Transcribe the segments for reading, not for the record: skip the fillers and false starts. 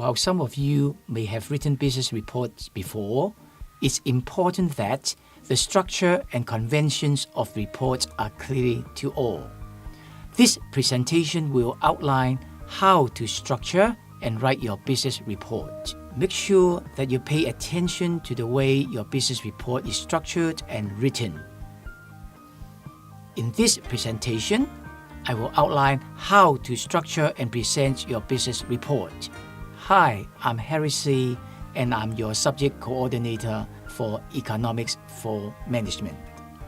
While some of you may have written business reports before, it's important that the structure and conventions of reports are clear to all. This presentation will outline how to structure and write your business report. Make sure that you pay attention to the way your business report is structured and written. In this presentation, I will outline how to structure and present your business report. Hi, I'm Harry C., and I'm your subject coordinator for Economics for Management.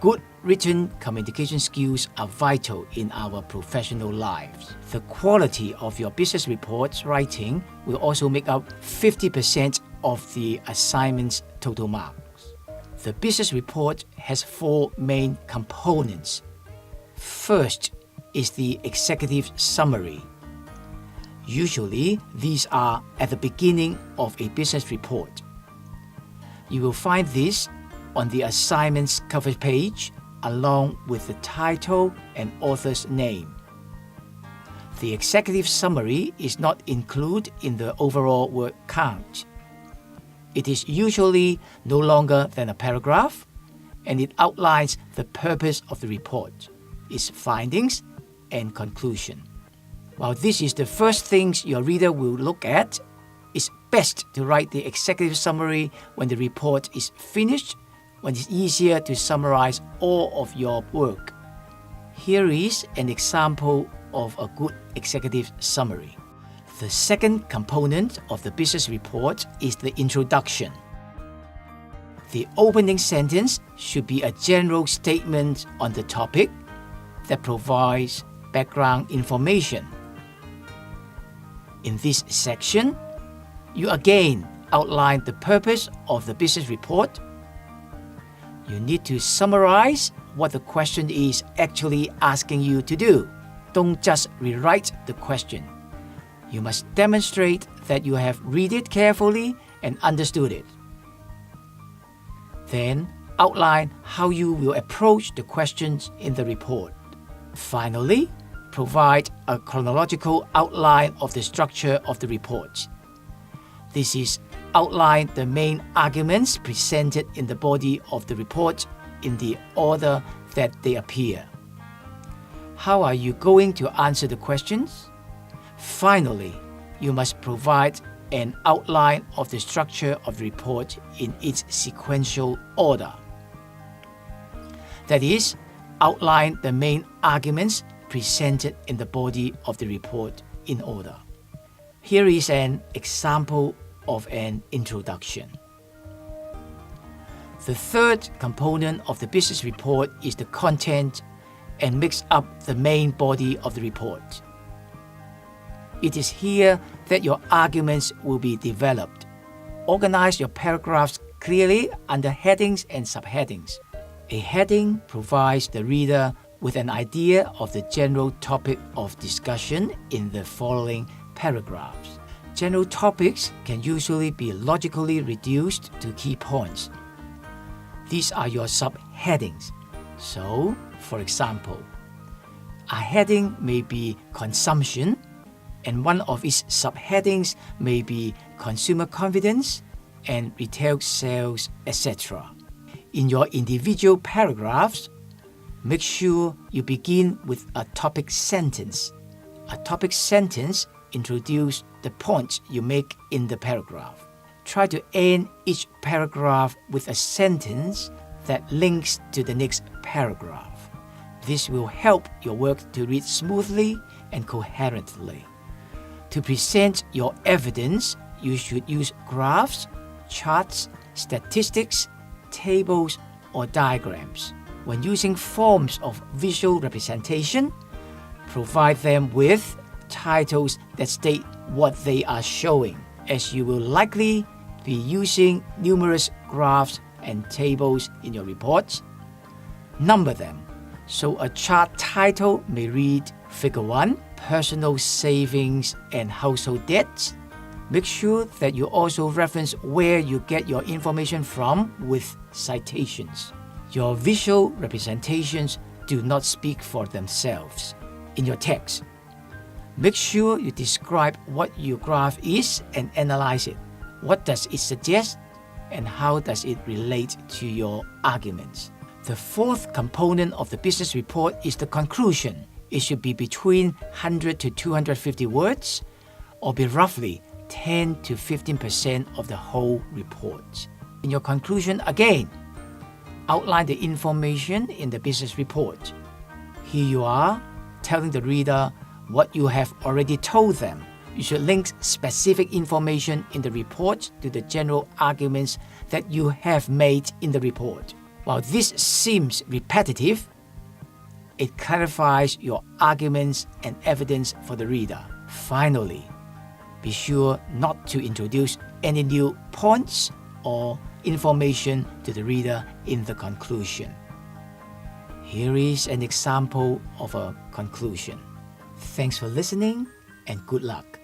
Good written communication skills are vital in our professional lives. The quality of your business report's writing will also make up 50% of the assignment's total marks. The business report has 4 main components. First is the executive summary. Usually, these are at the beginning of a business report. You will find this on the assignment's cover page along with the title and author's name. The executive summary is not included in the overall word count. It is usually no longer than a paragraph, and it outlines the purpose of the report, its findings, and conclusion. While this is the first things your reader will look at, it's best to write the executive summary when the report is finished, when it's easier to summarize all of your work. Here is an example of a good executive summary. The second component of the business report is the introduction. The opening sentence should be a general statement on the topic that provides background information. In this section, you again outline the purpose of the business report. You need to summarize what the question is actually asking you to do. Don't just rewrite the question. You must demonstrate that you have read it carefully and understood it. Then outline how you will approach the questions in the report. Finally, provide a chronological outline of the structure of the report. This is outline the main arguments presented in the body of the report in the order that they appear. How are you going to answer the questions? Finally, you must provide an outline of the structure of the report in its sequential order. That is, outline the main arguments presented in the body of the report in order. Here is an example of an introduction. The third component of the business report is the content and makes up the main body of the report. It is here that your arguments will be developed. Organize your paragraphs clearly under headings and subheadings. A heading provides the reader with an idea of the general topic of discussion in the following paragraphs. General topics can usually be logically reduced to key points. These are your subheadings. So, for example, a heading may be consumption, and one of its subheadings may be consumer confidence and retail sales, etc. In your individual paragraphs, make sure you begin with a topic sentence. A topic sentence introduces the points you make in the paragraph. Try to end each paragraph with a sentence that links to the next paragraph. This will help your work to read smoothly and coherently. To present your evidence, you should use graphs, charts, statistics, tables, or diagrams. When using forms of visual representation, provide them with titles that state what they are showing, as you will likely be using numerous graphs and tables in your reports. Number them. So a chart title may read Figure 1, Personal Savings and Household Debts. Make sure that you also reference where you get your information from with citations. Your visual representations do not speak for themselves. In your text, Make sure you describe what your graph is and analyze it. What does it suggest and how does it relate to your arguments? The fourth component of the business report is the conclusion. It should be between 100 to 250 words or be roughly 10 to 15% of the whole report. In your conclusion, again, outline the information in the business report. Here you are, telling the reader what you have already told them. You should link specific information in the report to the general arguments that you have made in the report. While this seems repetitive, it clarifies your arguments and evidence for the reader. Finally, be sure not to introduce any new points or information to the reader in the conclusion. Here is an example of a conclusion. Thanks for listening and good luck.